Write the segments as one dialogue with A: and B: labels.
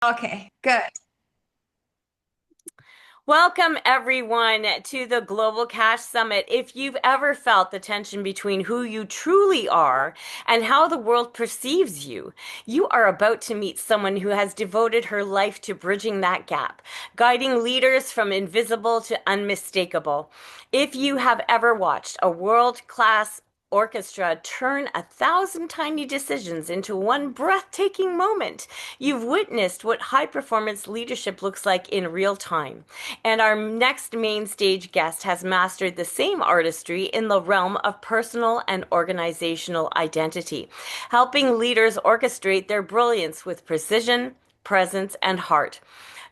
A: Okay, good.
B: Welcome, everyone, to the Global Cash Summit. If you've ever felt the tension between who you truly are and how the world perceives you, you are about to meet someone who has devoted her life to bridging that gap, guiding leaders from invisible to unmistakable. If you have ever watched a world-class orchestra turn 1,000 tiny decisions into one breathtaking moment, you've witnessed what high performance leadership looks like in real time. And our next main stage guest has mastered the same artistry in the realm of personal and organizational identity, helping leaders orchestrate their brilliance with precision, presence, and heart.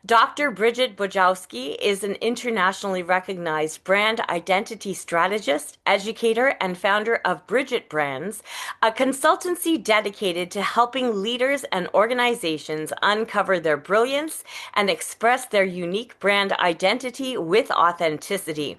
B: Dr. Brigitte Bojkowszky is an internationally recognized brand identity strategist, educator, and founder of BridgetBrands, a consultancy dedicated to helping leaders and organizations uncover their brilliance and express their unique brand identity with authenticity.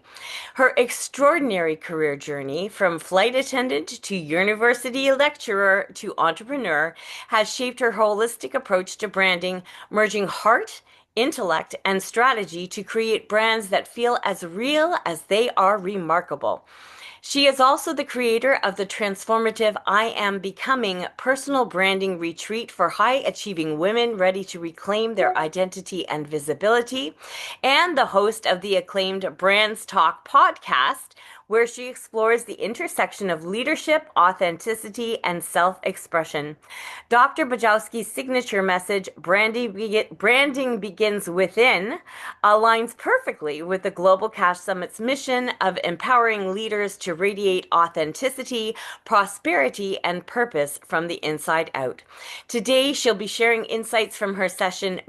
B: Her extraordinary career journey, from flight attendant to university lecturer to entrepreneur, has shaped her holistic approach to branding, merging heart, intellect, and strategy to create brands that feel as real as they are remarkable. She is also the creator of the transformative I Am Becoming personal branding retreat for high achieving women ready to reclaim their identity and visibility, and the host of the acclaimed Brands Talk podcast, where she explores the intersection of leadership, authenticity, and self expression. Dr. Bajowski's signature message, Branding Begins Within, aligns perfectly with the Global Cash Summit's mission of empowering leaders to radiate authenticity, prosperity, and purpose from the inside out. Today, she'll be sharing insights from her session,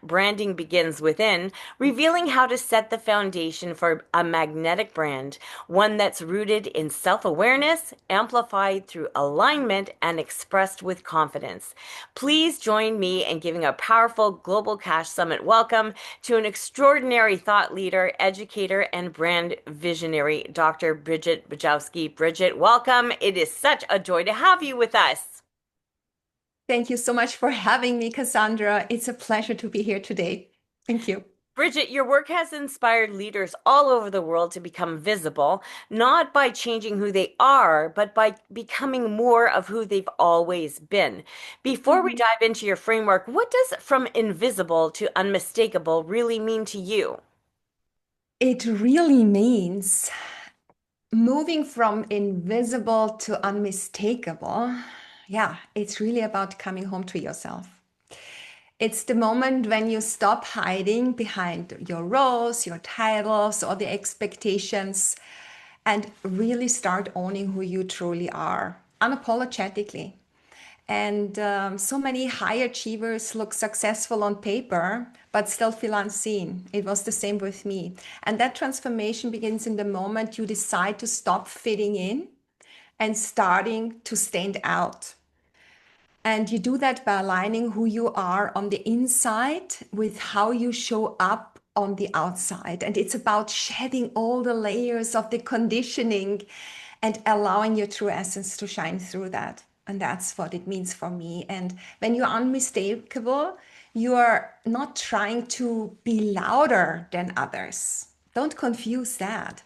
B: Branding Begins Within, revealing how to set the foundation for a magnetic brand, one that's rooted in self awareness, amplified through alignment, and expressed with confidence. Please join me in giving a powerful Global Cash Summit welcome to an extraordinary thought leader, educator, and brand visionary, Dr. Brigitte Bojkowszky. Brigitte, welcome. It is such a joy to have you with us.
A: Thank you so much for having me, Cassandra. It's a pleasure to be here today. Thank you.
B: Brigitte, your work has inspired leaders all over the world to become visible, not by changing who they are, but by becoming more of who they've always been. Before we
A: Mhm.
B: dive into your framework, what does from invisible to unmistakable really mean to you?
A: It really means moving from invisible to unmistakable. Yeah, it's really about coming home to yourself. It's the moment when you stop hiding behind your roles, your titles, or the expectations, and really start owning who you truly are unapologetically. And so many high achievers look successful on paper, but still feel unseen. It was the same with me. And that transformation begins in the moment you decide to stop fitting in and starting to stand out. And you do that by aligning who you are on the inside with how you show up on the outside. And it's about shedding all the layers of the conditioning and allowing your true essence to shine through that. And that's what it means for me. And when you're unmistakable, you are not trying to be louder than others. Don't confuse that.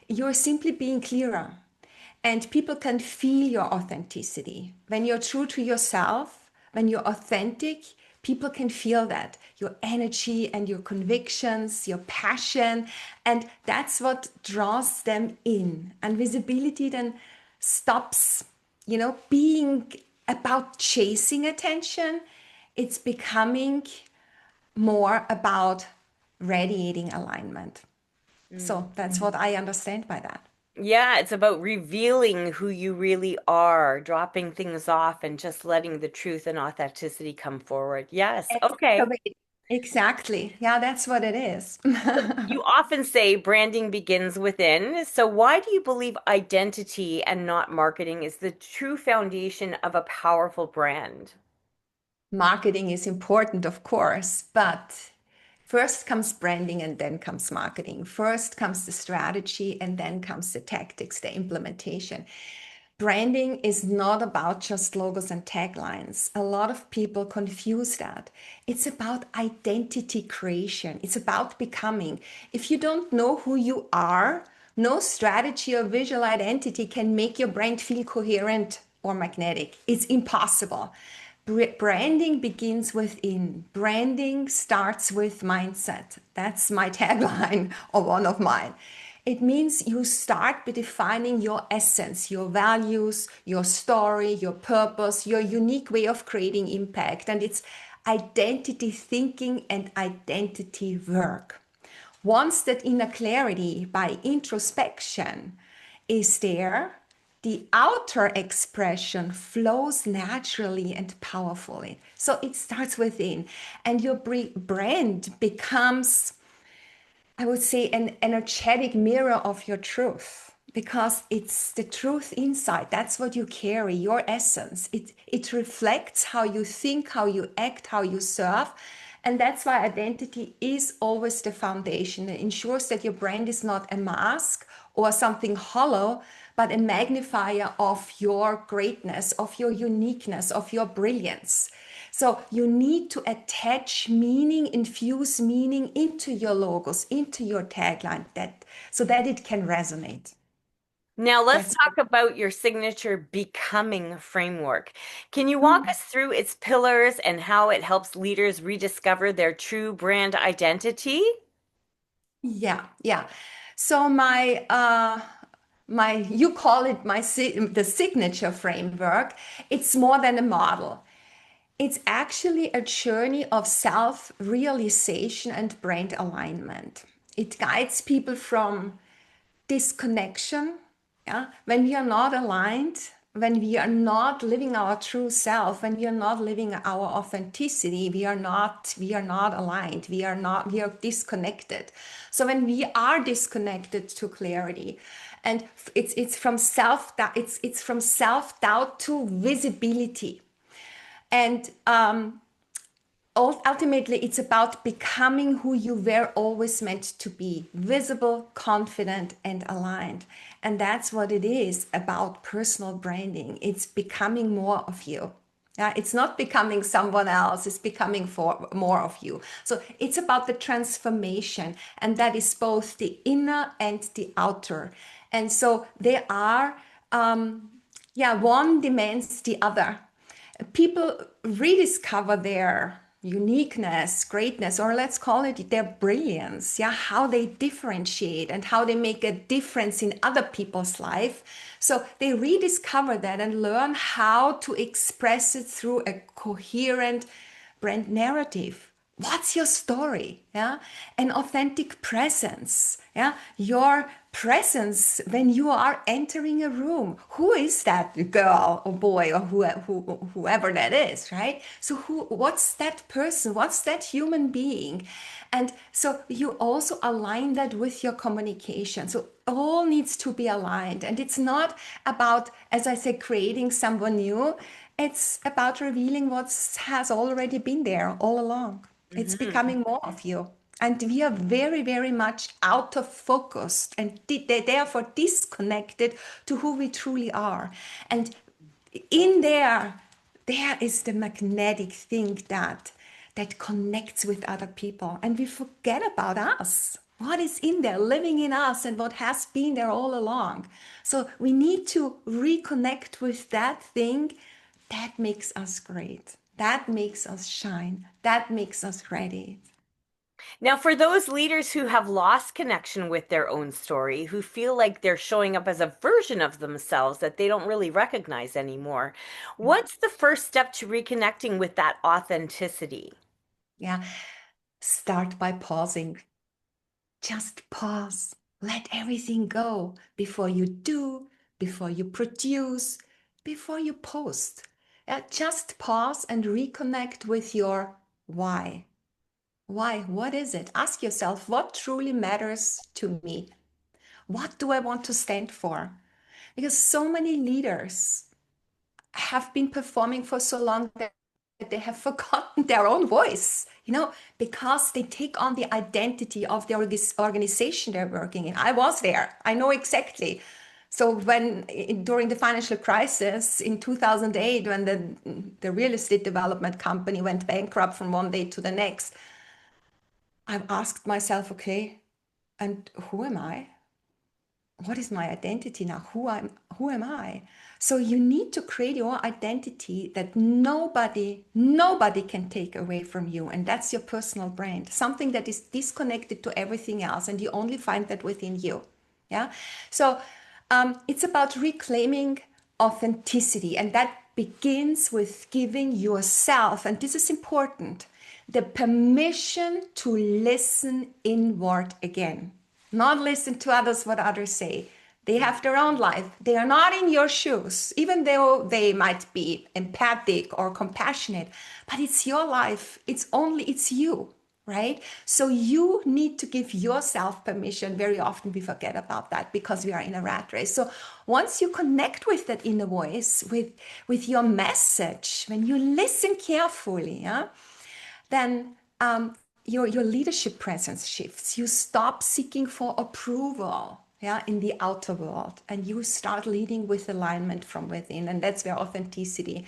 A: You're simply being clearer. And people can feel your authenticity. When you're true to yourself, when you're authentic, people can feel that your energy and your convictions, your passion. And that's what draws them in. And visibility then stops, being about chasing attention. It's becoming more about radiating alignment.
B: Mm.
A: So that's what I understand by that.
B: Yeah, it's about revealing who you really are, dropping things off and just letting the truth and authenticity come forward. Yes. Okay.
A: Exactly. Exactly. Yeah, that's what it is.
B: You often say branding begins within. So why do you believe identity and not marketing is the true foundation of a powerful brand?
A: Marketing is important, of course, but first comes branding and then comes marketing. First comes the strategy and then comes the tactics, the implementation. Branding is not about just logos and taglines. A lot of people confuse that. It's about identity creation. It's about becoming. If you don't know who you are, no strategy or visual identity can make your brand feel coherent or magnetic. It's impossible. Branding begins within. Branding starts with mindset. That's my tagline or one of mine. It means you start by defining your essence, your values, your story, your purpose, your unique way of creating impact. And it's identity thinking and identity work. Once that inner clarity by introspection is there, the outer expression flows naturally and powerfully. So it starts within, and your brand becomes, I would say, an energetic mirror of your truth, because it's the truth inside. That's what you carry, your essence. It reflects how you think, how you act, how you serve. And that's why identity is always the foundation. It ensures that your brand is not a mask or something hollow, but a magnifier of your greatness, of your uniqueness, of your brilliance. So you need to attach meaning, infuse meaning into your logos, into your tagline, that so that it can resonate.
B: Now, let's
A: That's
B: talk about your signature becoming framework. Can you walk us through its pillars and how it helps leaders rediscover their true brand identity?
A: yeah. So my you call it the signature framework. It's more than a model. It's actually a journey of self-realization and brand alignment. It guides people from disconnection, yeah, when we are not aligned, when we are not living our true self, when we are not living our authenticity, we are not aligned, we are disconnected. So when we are disconnected to clarity, and it's from self doubt to visibility. And ultimately, it's about becoming who you were always meant to be: visible, confident, and aligned. And that's what it is about personal branding. It's becoming more of you. Yeah, it's not becoming someone else, it's becoming for more of you. So it's about the transformation, and that is both the inner and the outer. And so they are, one demands the other. People rediscover their uniqueness, greatness, or let's call it their brilliance, yeah, how they differentiate and how they make a difference in other people's life. So they rediscover that and learn how to express it through a coherent brand narrative. What's your story? Yeah, an authentic presence. Yeah, your presence when you are entering a room. Who is that girl or boy or whoever that is, right? So what's that person? What's that human being? And so you also align that with your communication. So all needs to be aligned. And it's not about, as I said, creating someone new. It's about revealing what has already been there all along. It's
B: Mhm.
A: becoming more of you. And we are very, very much out of focus and therefore disconnected to who we truly are. And in there is the magnetic thing that connects with other people. And we forget about us. What is in there, living in us, and what has been there all along. So we need to reconnect with that thing that makes us great. That makes us shine. That makes us ready.
B: Now, for those leaders who have lost connection with their own story, who feel like they're showing up as a version of themselves that they don't really recognize anymore, what's the first step to reconnecting with that authenticity?
A: Yeah. Start by pausing. Just pause. Let everything go before you do, before you produce, before you post. Just pause and reconnect with your why. Why? What is it? Ask yourself, what truly matters to me? What do I want to stand for? Because so many leaders have been performing for so long that they have forgotten their own voice, because they take on the identity of the organization they're working in. I was there. I know exactly. So during the financial crisis in 2008, when the real estate development company went bankrupt from one day to the next, I've asked myself, okay, and who am I? What is my identity now? Who am I? So you need to create your identity that nobody can take away from you. And that's your personal brand, something that is disconnected to everything else. And you only find that within you. Yeah. So it's about reclaiming authenticity. And that begins with giving yourself, and this is important, the permission to listen inward again, not listen to others, what others say. They have their own life. They are not in your shoes, even though they might be empathic or compassionate, but it's your life. It's you, right? So you need to give yourself permission. Very often we forget about that because we are in a rat race. So once you connect with that inner voice, with your message, when you listen carefully, yeah, then your leadership presence shifts. You stop seeking for approval, yeah, in the outer world, and you start leading with alignment from within, and that's where authenticity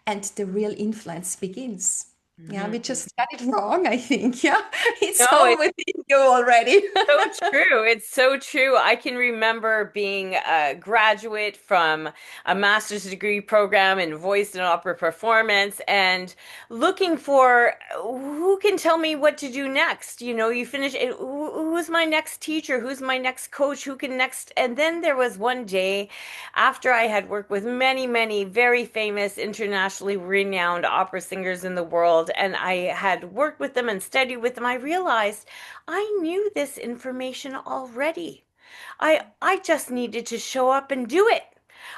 A: and the real influence begins. Yeah, we
B: Mhm.
A: just got it wrong, I think. Yeah, it's
B: No,
A: all within you already.
B: so true. It's so true. I can remember being a graduate from a master's degree program in voice and opera performance and looking for who can tell me what to do next. You know, you finish it, who's my next teacher? Who's my next coach? Who can next? And then there was one day after I had worked with many, many very famous, internationally renowned opera singers in the world, and I had worked with them and studied with them, I realized I knew this information already. I just needed to show up and do it.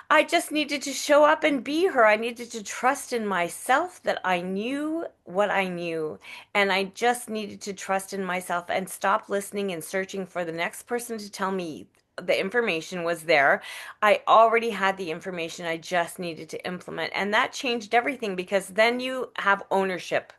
B: I just needed to show up and be her. I needed to trust in myself that I knew what I knew. And I just needed to trust in myself and stop listening and searching for the next person to tell me the information was there. I already had the information. I just needed to implement. And that changed everything because then you have ownership.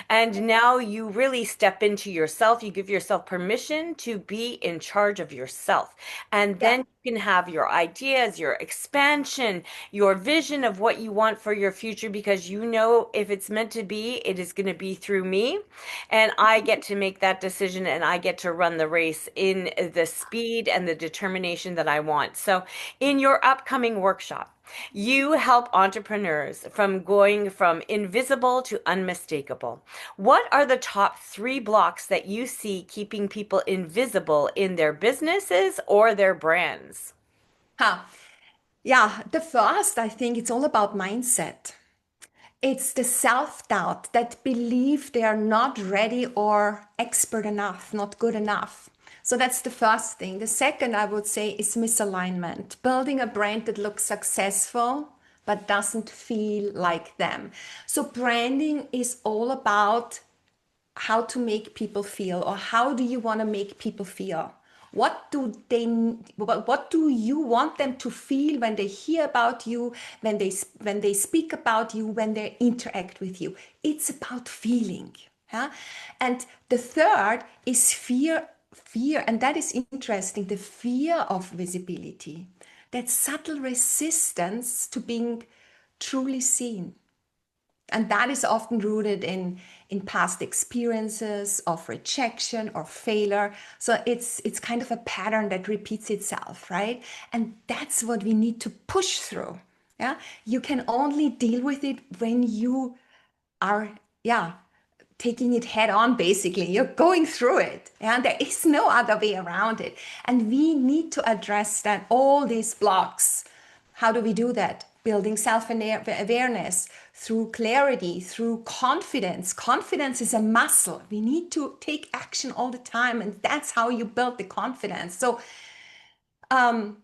B: And now you really step into yourself. You give yourself permission to be in charge of yourself. And
A: Yeah.
B: then you can have your ideas, your expansion, your vision of what you want for your future because you know if it's meant to be, it is going to be through me. And I get to make that decision and I get to run the race in the speed and the determination that I want. So, in your upcoming workshop, you help entrepreneurs from going from invisible to unmistakable. What are the top three blocks that you see keeping people invisible in their businesses or their brands?
A: Huh. Yeah, the first, I think it's all about mindset. It's the self-doubt, that belief they are not ready or expert enough, not good enough. So that's the first thing. The second, I would say, is misalignment. Building a brand that looks successful but doesn't feel like them. So branding is all about how to make people feel, or how do you want to make people feel? What do you want them to feel when they hear about you, when they speak about you, when they interact with you? It's about feeling. Yeah? And the third is fear, and that is interesting, the fear of visibility, that subtle resistance to being truly seen. And that is often rooted in past experiences of rejection or failure. So it's kind of a pattern that repeats itself, right? And that's what we need to push through. Yeah, you can only deal with it when you are, yeah, taking it head on. Basically, you're going through it, and there is no other way around it. And we need to address that, all these blocks. How do we do that? Building self-awareness through clarity, through confidence. Confidence is a muscle. We need to take action all the time, and that's how you build the confidence. So um,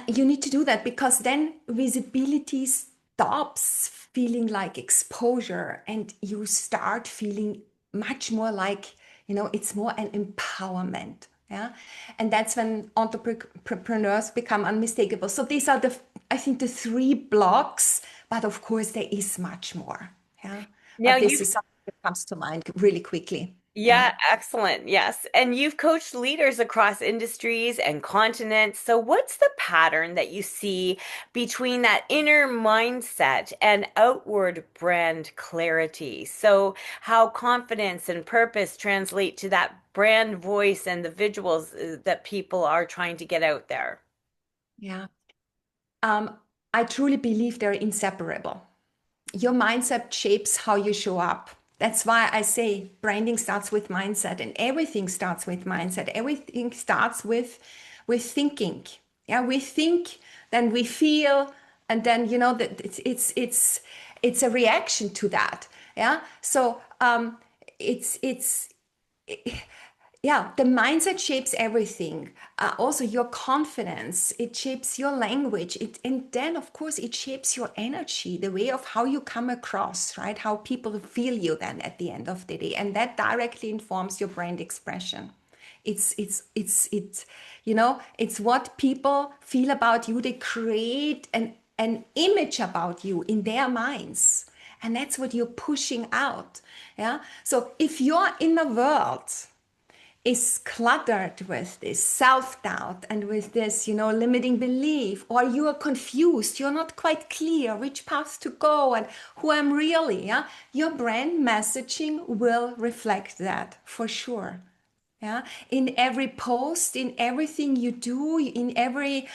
A: you need to do that, because then visibility stops feeling like exposure, and you start feeling much more like, it's more an empowerment. Yeah. And that's when entrepreneurs become unmistakable. So these are I think, the three blocks, but of course there is much more. Yeah.
B: Now
A: But this
B: you've
A: is something that comes to mind really quickly.
B: Yeah, excellent. Yes. And you've coached leaders across industries and continents. So, what's the pattern that you see between that inner mindset and outward brand clarity? So, how confidence and purpose translate to that brand voice and the visuals that people are trying to get out there?
A: Yeah. Um, I truly believe they're inseparable. Your mindset shapes how you show up. That's why I say branding starts with mindset, and everything starts with mindset. Everything starts with thinking. Yeah, we think, then we feel, and then that it's a reaction to that. Yeah, so it's yeah, the mindset shapes everything. Also, your confidence, it shapes your language. And then, of course, it shapes your energy, the way of how you come across, right? How people feel you then at the end of the day. And that directly informs your brand expression. It's it's what people feel about you. They create an image about you in their minds. And that's what you're pushing out. Yeah. So if you're in a world is cluttered with this self-doubt and with this limiting belief, or you are confused, you're not quite clear which path to go and who I'm really, yeah, your brand messaging will reflect that for sure. Yeah, in every post, in everything you do, in every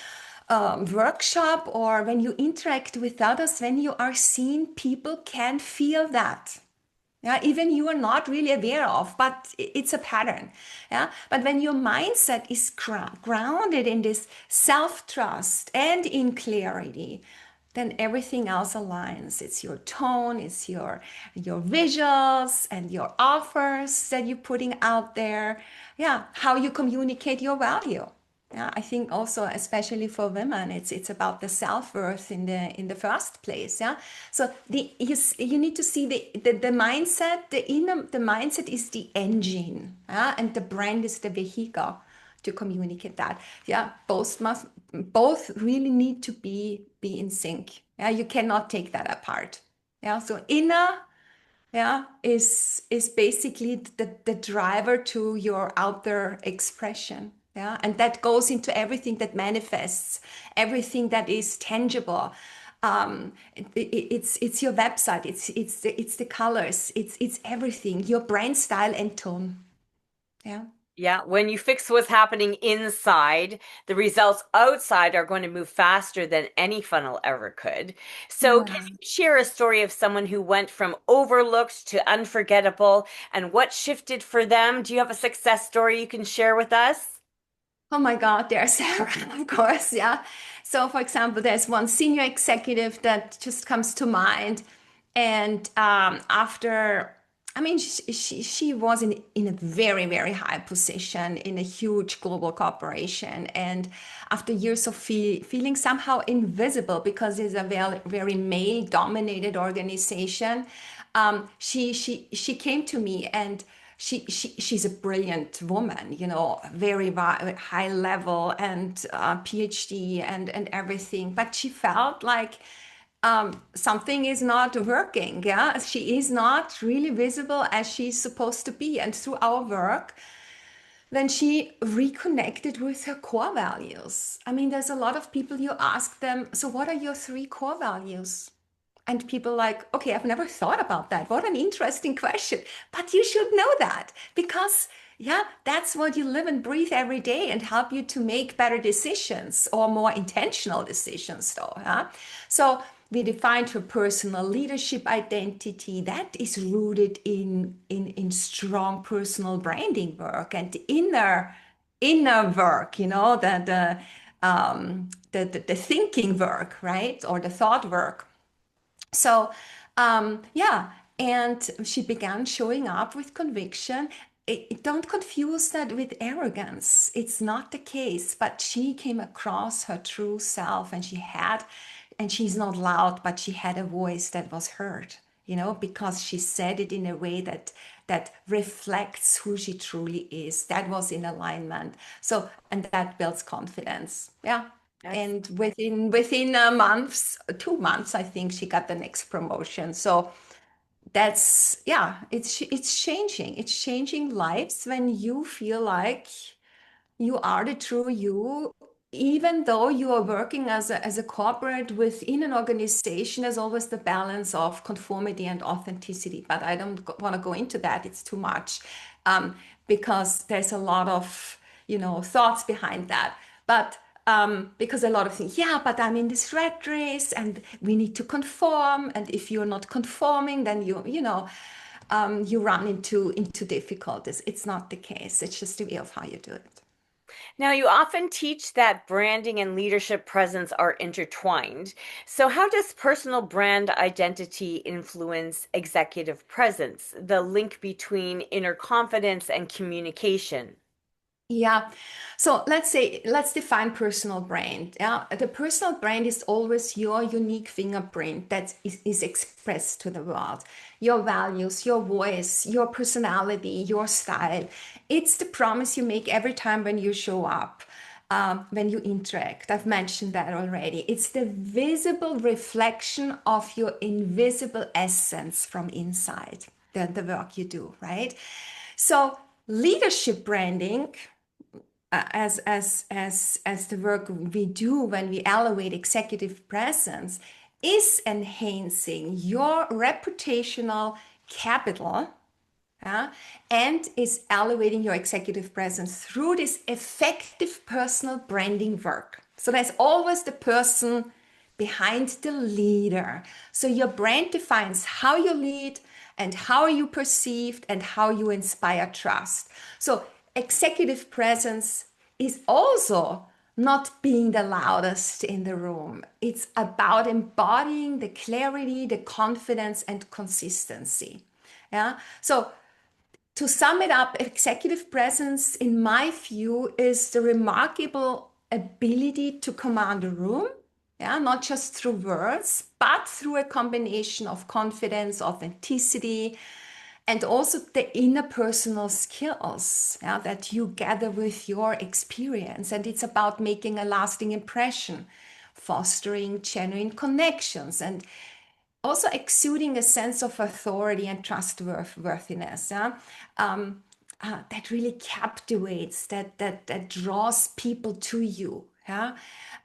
A: workshop, or when you interact with others, when you are seen, people can feel that. Yeah, even you are not really aware of, but it's a pattern. Yeah, but when your mindset is grounded in this self-trust and in clarity, then everything else aligns. It's your tone, it's your visuals and your offers that you're putting out there. Yeah, how you communicate your value. Yeah, I think also, especially for women, it's about the self-worth in the first place. Yeah, so you need to see the mindset. The mindset is the engine, yeah, and the brand is the vehicle to communicate that. Yeah, both really need to be in sync. Yeah, you cannot take that apart. Yeah, so inner, yeah, is basically the driver to your outer expression. Yeah, and that goes into everything that manifests, everything that is tangible. It's your website, it's the colors, it's everything, your brand style and tone. Yeah.
B: Yeah, when you fix what's happening inside, the results outside are going to move faster than any funnel ever could. So, can
A: Yeah.
B: you share a story of someone who went from overlooked to unforgettable and what shifted for them? Do you have a success story you can share with us?
A: Oh my God, there are several, of course. Yeah. So, for example, there's one senior executive that just comes to mind. And after, I mean, she was in a very, very high position in a huge global corporation. And after years of feeling somehow invisible because it's a very, very male dominated organization, she came to me, and she's a brilliant woman, very high level and PhD and everything. But she felt like something is not working. Yeah, she is not really visible as she's supposed to be. And through our work, then she reconnected with her core values. I mean, there's a lot of people, you ask them, so what are your three core values? And people like, okay, I've never thought about that. What an interesting question. But you should know that because, yeah, that's what you live and breathe every day and help you to make better decisions or more intentional decisions, though. Huh? So we defined her personal leadership identity that is rooted in strong personal branding work and inner work, the thinking work, right? Or the thought work. So, yeah, and she began showing up with conviction. Don't confuse that with arrogance. It's not the case, but she came across her true self, and she's not loud, but she had a voice that was heard, because she said it in a way that reflects who she truly is. That was in alignment. So, and that builds confidence. Yeah. And within months, 2 months, I think she got the next promotion. So that's, yeah, it's changing. It's changing lives when you feel like you are the true you, even though you are working as a corporate within an organization. There's always the balance of conformity and authenticity, but I don't want to go into that. It's too much, because there's a lot of, thoughts behind that. But because a lot of things, yeah, but I'm in this rat race and we need to conform. And if you're not conforming, then you run into difficulties. It's not the case. It's just the way of how you do it.
B: Now, you often teach that branding and leadership presence are intertwined. So, how does personal brand identity influence executive presence, the link between inner confidence and communication?
A: Yeah. So let's define personal brand. Yeah. The personal brand is always your unique fingerprint that is expressed to the world. Your values, your voice, your personality, your style. It's the promise you make every time when you show up, when you interact. I've mentioned that already. It's the visible reflection of your invisible essence from inside, the work you do, right? So leadership branding, as the work we do when we elevate executive presence, is enhancing your reputational capital, and is elevating your executive presence through this effective personal branding work. So there's always the person behind the leader. So your brand defines how you lead and how you perceived and how you inspire trust. So executive presence is also not being the loudest in the room. It's about embodying the clarity, the confidence, and consistency. Yeah. So to sum it up, executive presence, in my view, is the remarkable ability to command a room. Yeah, not just through words, but through a combination of confidence, authenticity, and also the interpersonal skills, yeah, that you gather with your experience. And it's about making a lasting impression, fostering genuine connections, and also exuding a sense of authority and trustworthiness. Yeah? That really captivates, that draws people to you. Yeah.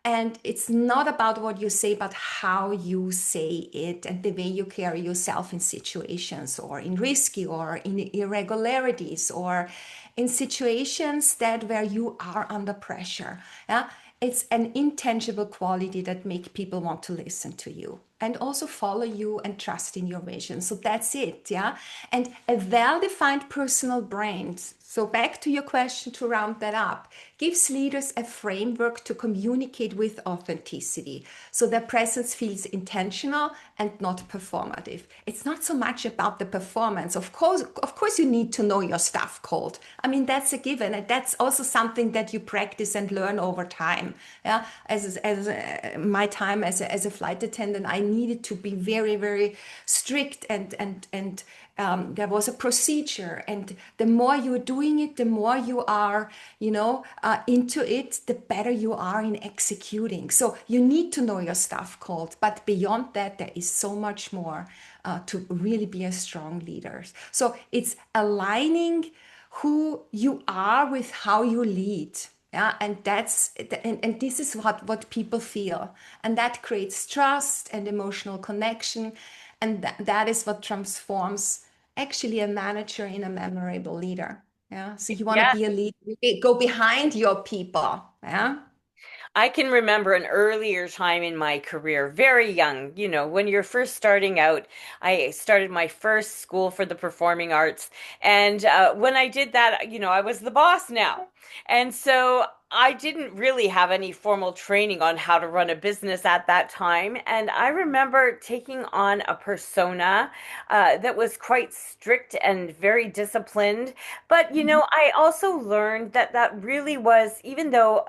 A: And it's not about what you say, but how you say it and the way you carry yourself in situations or in risky or in irregularities or in situations that where you are under pressure. Yeah. It's an intangible quality that make people want to listen to you and also follow you and trust in your vision. So that's it, yeah. And a well-defined personal brand. So back to your question, to round that up, gives leaders a framework to communicate with authenticity. So their presence feels intentional and not performative. It's not so much about the performance. Of course, you need to know your stuff cold. I mean, that's a given, and that's also something that you practice and learn over time. Yeah, as my time as a flight attendant, I needed to be very, very strict, and there was a procedure. And the more you're doing it, the more you are, into it, the better you are in executing. So you need to know your stuff cold. But beyond that, there is so much more to really be a strong leader. So it's aligning who you are with how you lead. Yeah, and this is what people feel, and that creates trust and emotional connection, and that is what transforms actually a manager in a memorable leader. Yeah, so you want to
B: Yeah.
A: be a leader, you go behind your people. Yeah.
B: I can remember an earlier time in my career, very young, when you're first starting out. I started my first school for the performing arts. And when I did that, I was the boss now. And so I didn't really have any formal training on how to run a business at that time. And I remember taking on a persona that was quite strict and very disciplined. But,
A: Mhm.
B: I also learned that that really was, even though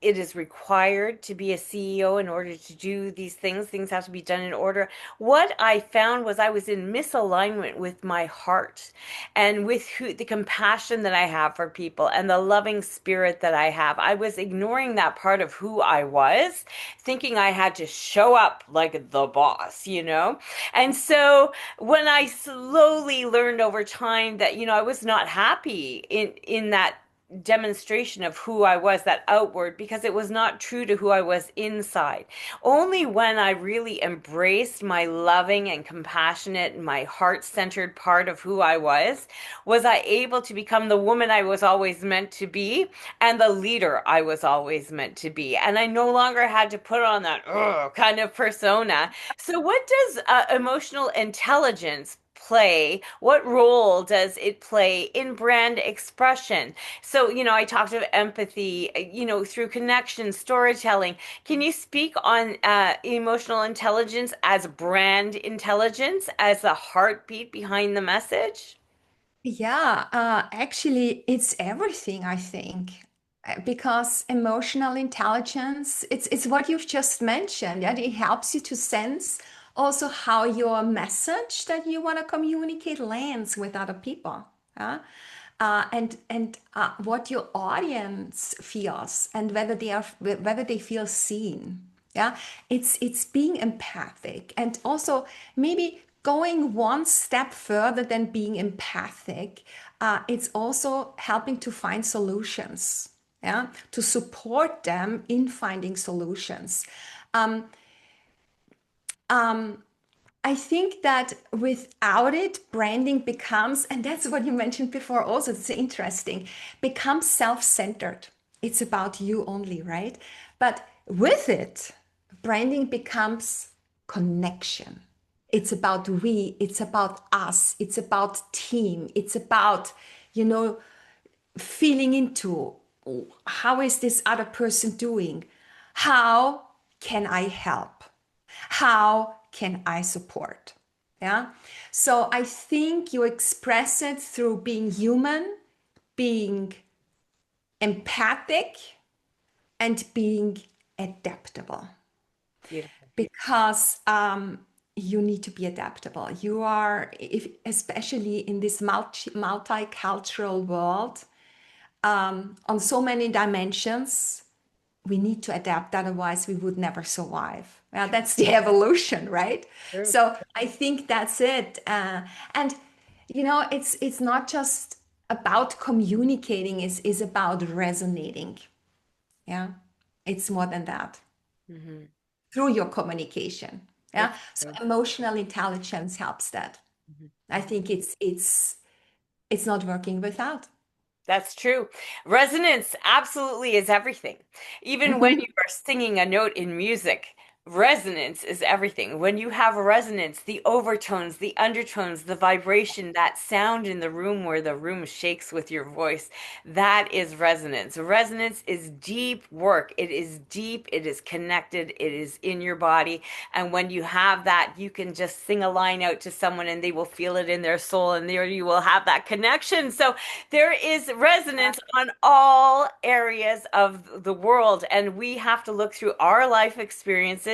B: it is required to be a CEO in order to do these things. Things have to be done in order. What I found was I was in misalignment with my heart and with the compassion that I have for people and the loving spirit that I have. I was ignoring that part of who I was, thinking I had to show up like the boss, you know? And so when I slowly learned over time that, I was not happy in that demonstration of who I was, that outward, because it was not true to who I was inside. Only when I really embraced my loving and compassionate, my heart-centered part of who I was I able to become the woman I was always meant to be and the leader I was always meant to be. And I no longer had to put on that kind of persona. So what does emotional intelligence play? What role does it play in brand expression? So, I talked about empathy, through connection, storytelling. Can you speak on emotional intelligence as brand intelligence, as the heartbeat behind the message?
A: Yeah, actually, it's everything, I think. Because emotional intelligence, it's what you've just mentioned. Yeah, it helps you to sense also how your message that you want to communicate lands with other people. Yeah? And what your audience feels and whether they feel seen. Yeah, it's being empathic and also maybe going one step further than being empathic. It's also helping to find solutions. Yeah, to support them in finding solutions. Um, um, I think that without it, branding becomes, and that's what you mentioned before also, it's interesting, becomes self-centered. It's about you only, right? But with it, branding becomes connection. It's about we, it's about us, it's about team, it's about, you know, feeling into how is this other person doing? How can I help? How can I support? Yeah. So I think you express it through being human, being empathic, and being adaptable.
B: Beautiful.
A: Because you need to be adaptable. You are, if, especially in this multicultural world, on so many dimensions, we need to adapt, otherwise we would never survive. Well, that's the evolution, right?
B: True.
A: So I think that's it. And it's not just about communicating, is about resonating. Yeah, it's more than that
B: Hmm.
A: through your communication.
B: That's
A: Yeah, so
B: true.
A: emotional intelligence helps that.
B: Mhm.
A: I think it's not working without.
B: That's true. Resonance absolutely is everything. Even when you are singing a note in music, resonance is everything. When you have resonance, the overtones, the undertones, the vibration, that sound in the room where the room shakes with your voice, that is resonance. Resonance is deep work. It is deep, it is connected, it is in your body. And when you have that, you can just sing a line out to someone and they will feel it in their soul, and there you will have that connection. So there is resonance on all areas of the world, and we have to look through our life experiences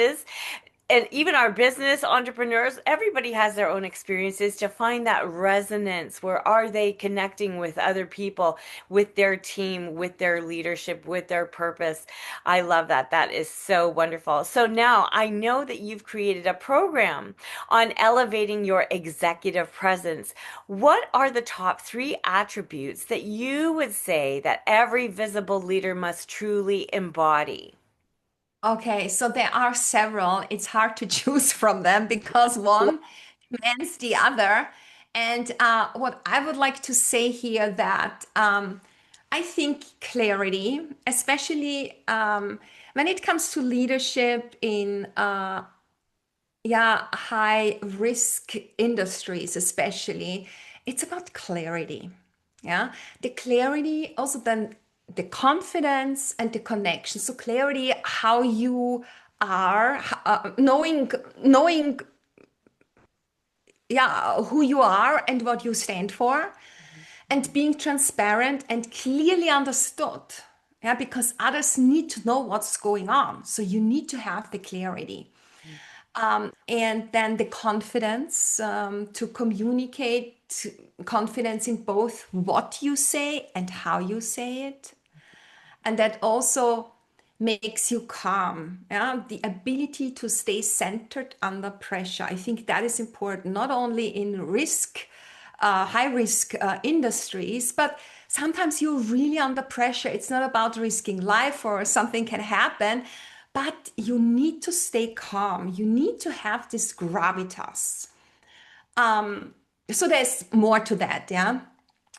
B: and even our business entrepreneurs. Everybody has their own experiences to find that resonance. Where are they connecting with other people, with their team, with their leadership, with their purpose? I love that. That is so wonderful. So now I know that you've created a program on elevating your executive presence. What are the top three attributes that you would say that every visible leader must truly embody?
A: Okay, so there are several. It's hard to choose from them because one demands the other. And what I would like to say here that I think clarity, especially when it comes to leadership in high risk industries, especially, it's about clarity. Yeah, the clarity, also then the confidence and the connection. So clarity, how you are, knowing, yeah, who you are and what you stand for, and being transparent and clearly understood. Yeah, because others need to know what's going on. So you need to have the clarity. And then the confidence to communicate, confidence in both what you say and how you say it. And that also makes you calm. Yeah? The ability to stay centered under pressure. I think that is important, not only in high risk industries, but sometimes you're really under pressure. It's not about risking life or something can happen, but you need to stay calm. You need to have this gravitas. So there's more to that, yeah.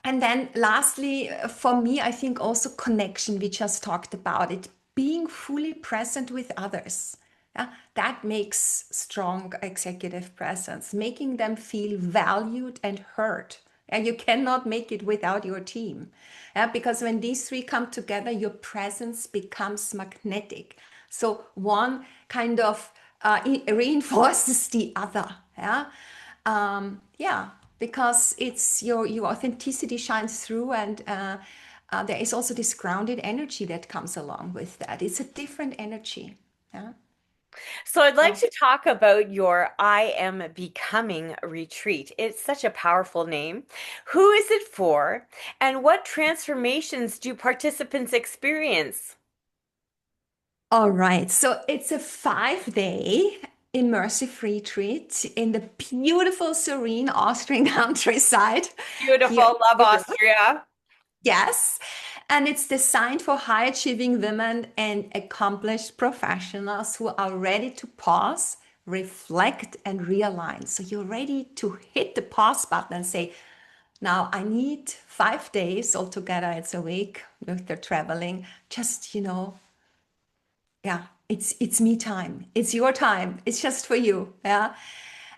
A: And then lastly, for me, I think also connection. We just talked about it, being fully present with others. Yeah, that makes strong executive presence, making them feel valued and heard. And you cannot make it without your team. Yeah, because when these three come together, your presence becomes magnetic. So one kind of reinforces the other. Yeah. Yeah, because it's your authenticity shines through, and there is also this grounded energy that comes along with that. It's a different energy. Yeah.
B: So I'd like
A: So,
B: to talk about your I Am Becoming retreat. It's such a powerful name. Who is it for, and what transformations do participants experience?
A: all right. So it's a 5 day immersive retreat in the beautiful, serene Austrian countryside here
B: Beautiful, love
A: in Europe.
B: Austria.
A: Yes. And it's designed for high achieving women and accomplished professionals who are ready to pause, reflect, and realign. So you're ready to hit the pause button and say, now I need 5 days altogether. It's a week with the traveling. Just, yeah, it's me time. It's your time. It's just for you. Yeah.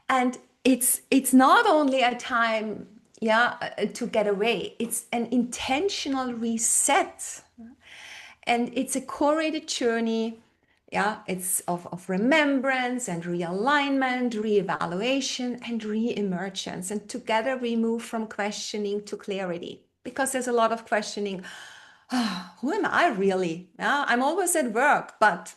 A: And it's not only a time, yeah, to get away. It's an intentional reset, and it's a curated journey. Yeah, it's of remembrance and realignment, reevaluation, and re-emergence. And together we move from questioning to clarity, because there's a lot of questioning. Oh, who am I really? Yeah, I'm always at work, but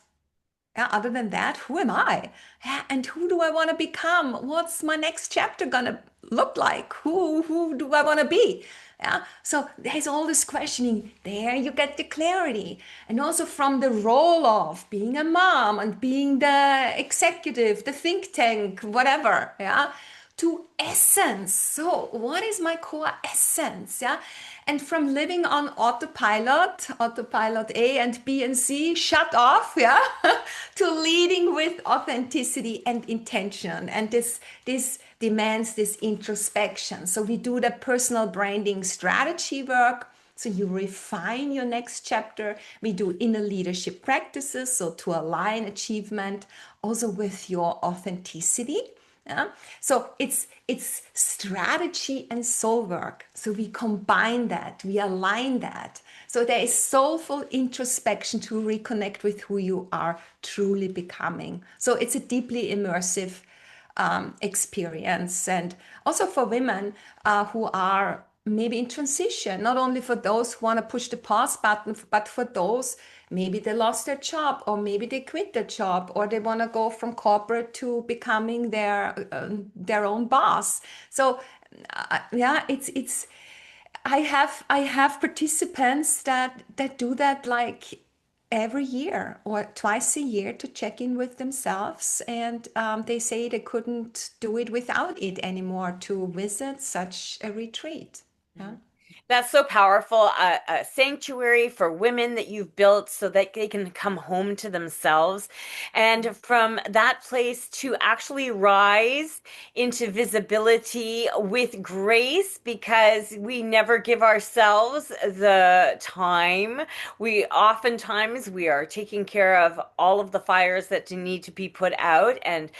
A: yeah, other than that, who am I? Yeah, and who do I want to become? What's my next chapter gonna look like? Who do I want to be? Yeah. So there's all this questioning. There you get the clarity. And also from the role of being a mom and being the executive, the think tank, whatever. Yeah, to essence. So, what is my core essence? Yeah. And from living on autopilot A and B and C, shut off, yeah, to leading with authenticity and intention. And this demands this introspection. So we do the personal branding strategy work. So you refine your next chapter. We do inner leadership practices, so to align achievement also with your authenticity. Yeah? So it's strategy and soul work. So we combine that, we align that. So there is soulful introspection to reconnect with who you are truly becoming. So it's a deeply immersive experience, and also for women who are maybe in transition, not only for those who want to push the pause button, but for those maybe they lost their job, or maybe they quit their job, or they want to go from corporate to becoming their own boss. So yeah, it's I have participants that do that like every year or twice a year to check in with themselves, and they say they couldn't do it without it anymore to visit such a retreat. Yeah.
B: That's so powerful. A sanctuary for women that you've built so that they can come home to themselves. And from that place to actually rise into visibility with grace, because we never give ourselves the time. We are taking care of all of the fires that need to be put out. And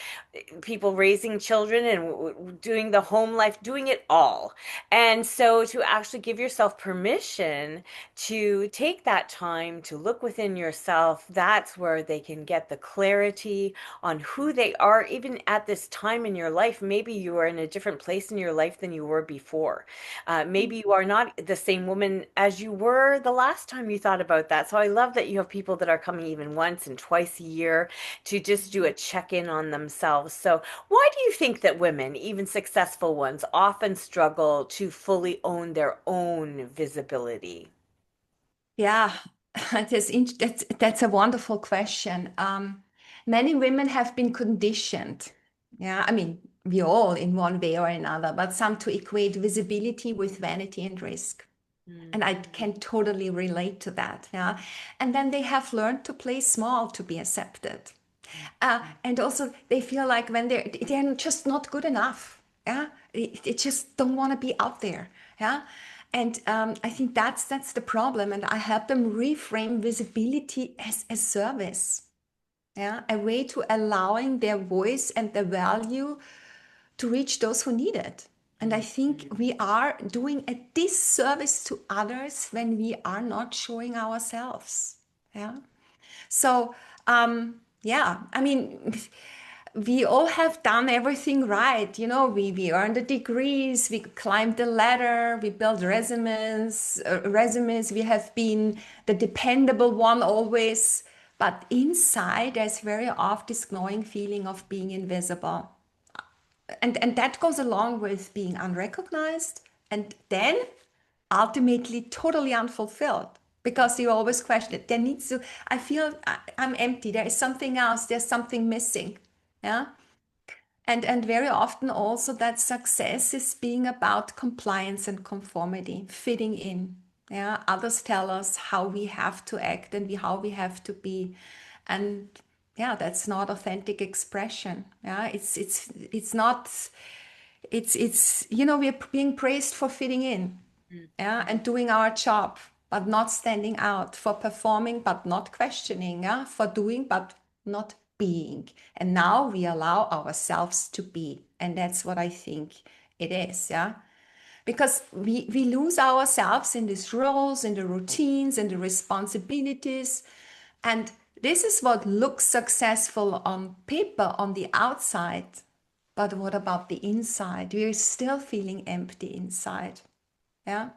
B: people raising children and doing the home life, doing it all. And so to actually give yourself permission to take that time to look within yourself, that's where they can get the clarity on who they are, even at this time in your life. Maybe you are in a different place in your life than you were before. Maybe you are not the same woman as you were the last time you thought about that. So I love that you have people that are coming even once and twice a year to just do a check-in on themselves. So why do you think that women, even successful ones, often struggle to fully own their own visibility?
A: Yeah, that's a wonderful question. Many women have been conditioned. Yeah, I mean, we all in one way or another, but some to equate visibility with vanity and risk. And I can totally relate to that. Yeah. And then they have learned to play small to be accepted. And also they feel like when they're just not good enough. Yeah. They just don't want to be out there. Yeah. And I think that's the problem. And I help them reframe visibility as a service. Yeah. A way to allowing their voice and their value to reach those who need it. And I think we are doing a disservice to others when we are not showing ourselves. Yeah. So, yeah, I mean, we all have done everything right. You know, we earned the degrees, we climbed the ladder, we built resumes. We have been the dependable one always. But inside, there's very often this gnawing feeling of being invisible. And that goes along with being unrecognized and then ultimately totally unfulfilled because you always question it. There needs to, I feel I'm empty. There is something else. There's something missing. Yeah. And very often also that success is being about compliance and conformity, fitting in. Yeah. Others tell us how we have to act and how we have to be. And yeah, that's not authentic expression. Yeah. It's not, it's you know, we're being praised for fitting in, yeah, and doing our job, but not standing out, for performing but not questioning, yeah, for doing but not being. And now we allow ourselves to be, and that's what I think it is, yeah. Because we lose ourselves in these roles, in the routines, and the responsibilities. And this is what looks successful on paper, on the outside. But what about the inside? We're still feeling empty inside. Yeah.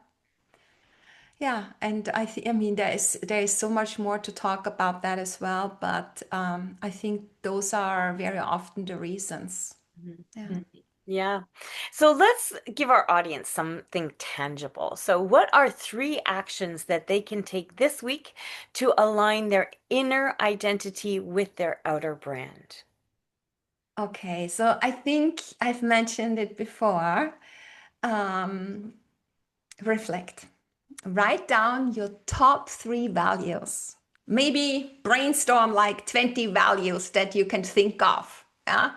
A: Yeah. And I mean, there is so much more to talk about that as well. But I think those are very often the reasons. Yeah.
B: Mhm. Yeah. So let's give our audience something tangible. So, what are three actions that they can take this week to align their inner identity with their outer brand?
A: Okay. So I think I've mentioned it before. Um, Reflect. Write down your top three values. Maybe brainstorm like 20 values that you can think of. Yeah.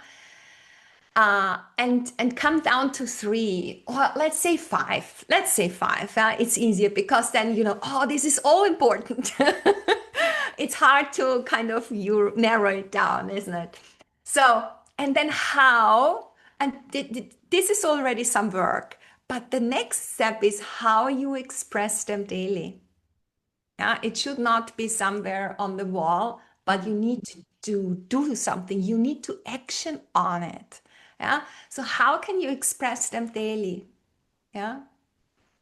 A: And come down to three, or let's say five. Let's say five. It's easier because then you know, oh, this is all important. It's hard to kind of you narrow it down, isn't it? So, and then how, and this is already some work, but the next step is how you express them daily. Yeah, it should not be somewhere on the wall, but you need to do something. You need to action on it. Yeah. So how can you express them daily? Yeah.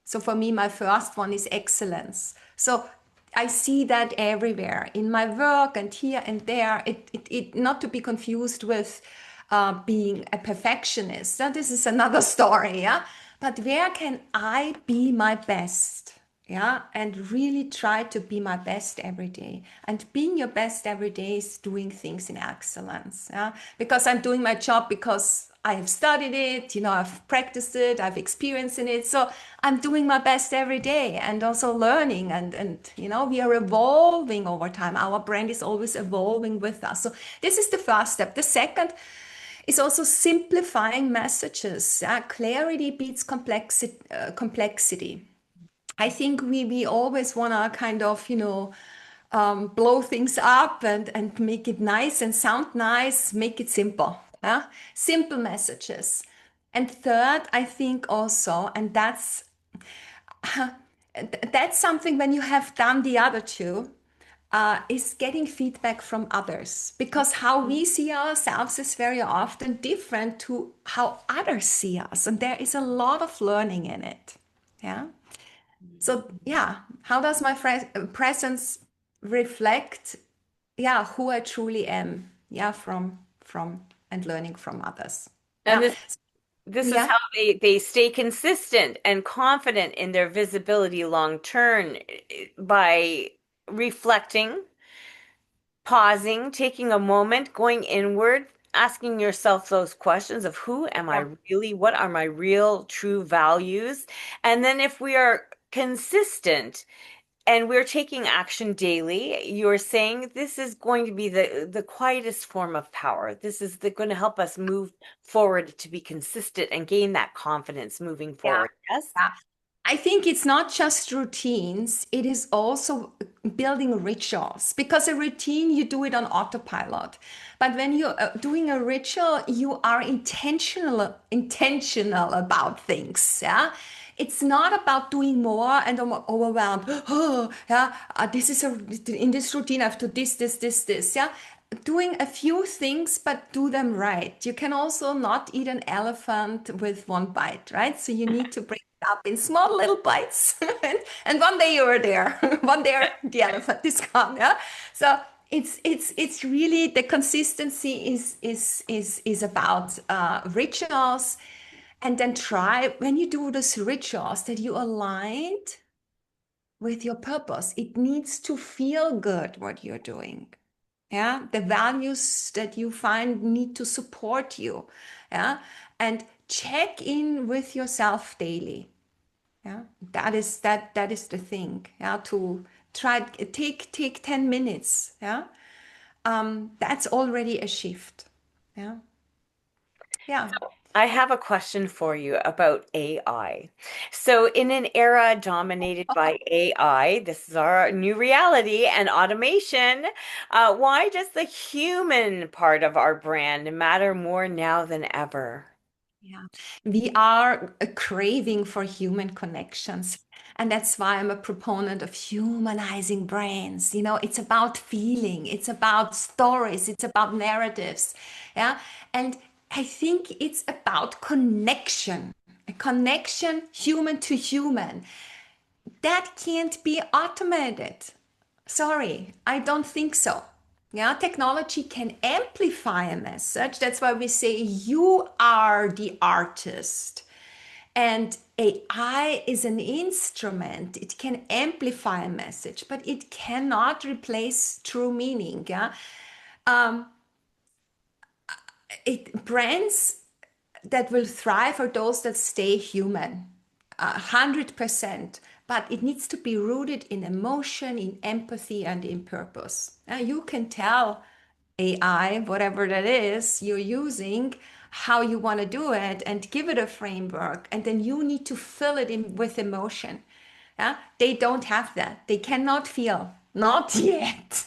A: So for me, my first one is excellence. So I see that everywhere in my work and here and there. It not to be confused with being a perfectionist. Now, this is another story, yeah. But where can I be my best? Yeah, and really try to be my best every day. And being your best every day is doing things in excellence. Yeah, because I'm doing my job because I have studied it, you know, I've practiced it, I've experienced in it. So I'm doing my best every day and also learning and you know, we are evolving over time. Our brand is always evolving with us. So this is the first step. The second is also simplifying messages. Clarity beats complexity. I think we always want to kind of, you know, blow things up and make it nice and sound nice, make it simple. Yeah? Simple messages. And third, I think also, and that's something when you have done the other two, is getting feedback from others, because how we see ourselves is very often different to how others see us, and there is a lot of learning in it. Yeah. So yeah, how does my presence reflect, yeah, who I truly am? Yeah, from and learning from others.
B: And
A: Yeah.
B: this is
A: Yeah.
B: how they stay consistent and confident in their visibility long term by reflecting, pausing, taking a moment, going inward, asking yourself those questions of who am I
A: Yeah.
B: really? What are my real true values? And then if we are consistent and we're taking action daily, you're saying this is going to be the quietest form of power. This is going to help us move forward to be consistent and gain that confidence moving
A: Yeah.
B: forward. Yes?
A: Yeah. I think it's not just routines, it is also building rituals, because a routine, you do it on autopilot. But when you're doing a ritual, you are intentional about things. Yeah. It's not about doing more and I'm overwhelmed. Oh, yeah. This is in this routine, I have to this. Yeah. Doing a few things, but do them right. You can also not eat an elephant with one bite, right? So you need to break it up in small little bites. And one day you're there. One day the elephant is gone. Yeah. So it's really the consistency is about rituals, and then try when you do those rituals that you aligned with your purpose. It needs to feel good what you're doing. Yeah, the values that you find need to support you. Yeah, and check in with yourself daily. Yeah, that is the thing. Yeah, to try take 10 minutes. Yeah, that's already a shift. Yeah. Yeah.
B: I have a question for you about AI. So, in an era dominated by AI, this is our new reality and automation. Why does the human part of our brand matter more now than ever?
A: Yeah, we are craving for human connections. And that's why I'm a proponent of humanizing brands. It's about feeling, it's about stories, it's about narratives. Yeah. And I think it's about connection, a connection human to human. That can't be automated. Sorry, I don't think so. Yeah, technology can amplify a message. That's why we say you are the artist. And AI is an instrument. It can amplify a message, but it cannot replace true meaning. Yeah. Brands that will thrive are those that stay human, 100%. But it needs to be rooted in emotion, in empathy, and in purpose. You can tell AI, whatever that is you're using, how you want to do it and give it a framework. And then you need to fill it in with emotion. Yeah? They don't have that. They cannot feel. Not yet.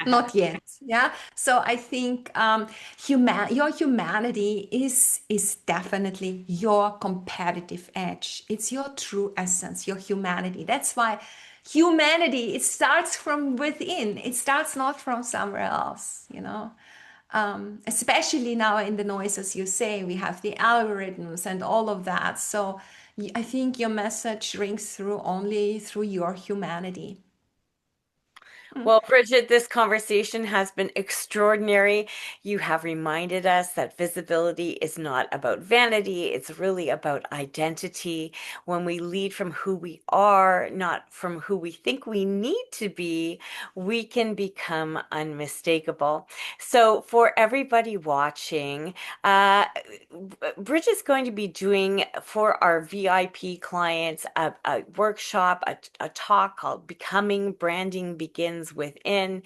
A: Not yet. Yeah. So I think your humanity is definitely your competitive edge. It's your true essence, your humanity. That's why humanity, it starts from within. It starts not from somewhere else. Especially now in the noise, as you say, we have the algorithms and all of that. So I think your message rings through only through your humanity. Mm.
B: Well, Bridget, this conversation has been extraordinary. You have reminded us that visibility is not about vanity, it's really about identity. When we lead from who we are, not from who we think we need to be, we can become unmistakable. So, for everybody watching, Bridget's going to be doing for our VIP clients a workshop, a talk called Becoming Branding Begins Within.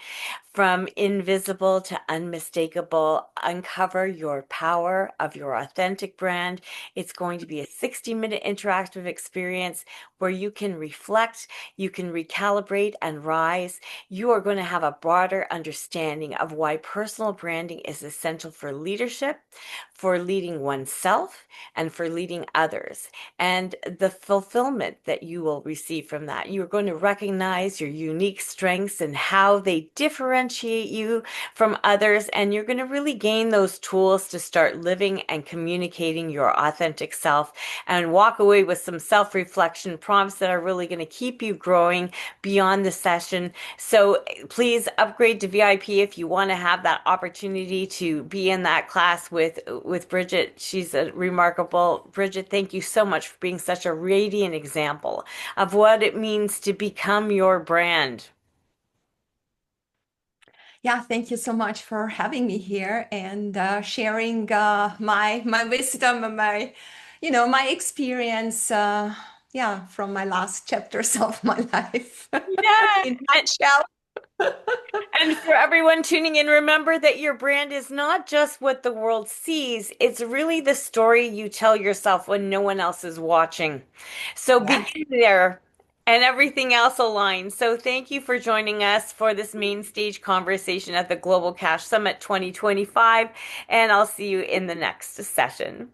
B: From invisible to unmistakable, uncover your power of your authentic brand. It's going to be a 60-minute interactive experience where you can reflect, you can recalibrate and rise. You are going to have a broader understanding of why personal branding is essential for leadership, for leading oneself, and for leading others, and the fulfillment that you will receive from that. You're going to recognize your unique strengths and how they differentiate you from others, and you're going to really gain those tools to start living and communicating your authentic self and walk away with some self-reflection prompts that are really going to keep you growing beyond the session. So please upgrade to VIP if you want to have that opportunity to be in that class with Bridget. She's a remarkable. Bridget, thank you so much for being such a radiant example of what it means to become your brand.
A: Yeah, thank you so much for having me here and sharing my wisdom and my experience. Yeah, from my last chapters of my life.
B: Yeah.
A: In a nutshell.
B: And for everyone tuning in, remember that your brand is not just what the world sees, it's really the story you tell yourself when no one else is watching. So
A: Yeah.
B: begin there and everything else aligns. So thank you for joining us for this main stage conversation at the Global Cash Summit 2025, and I'll see you in the next session.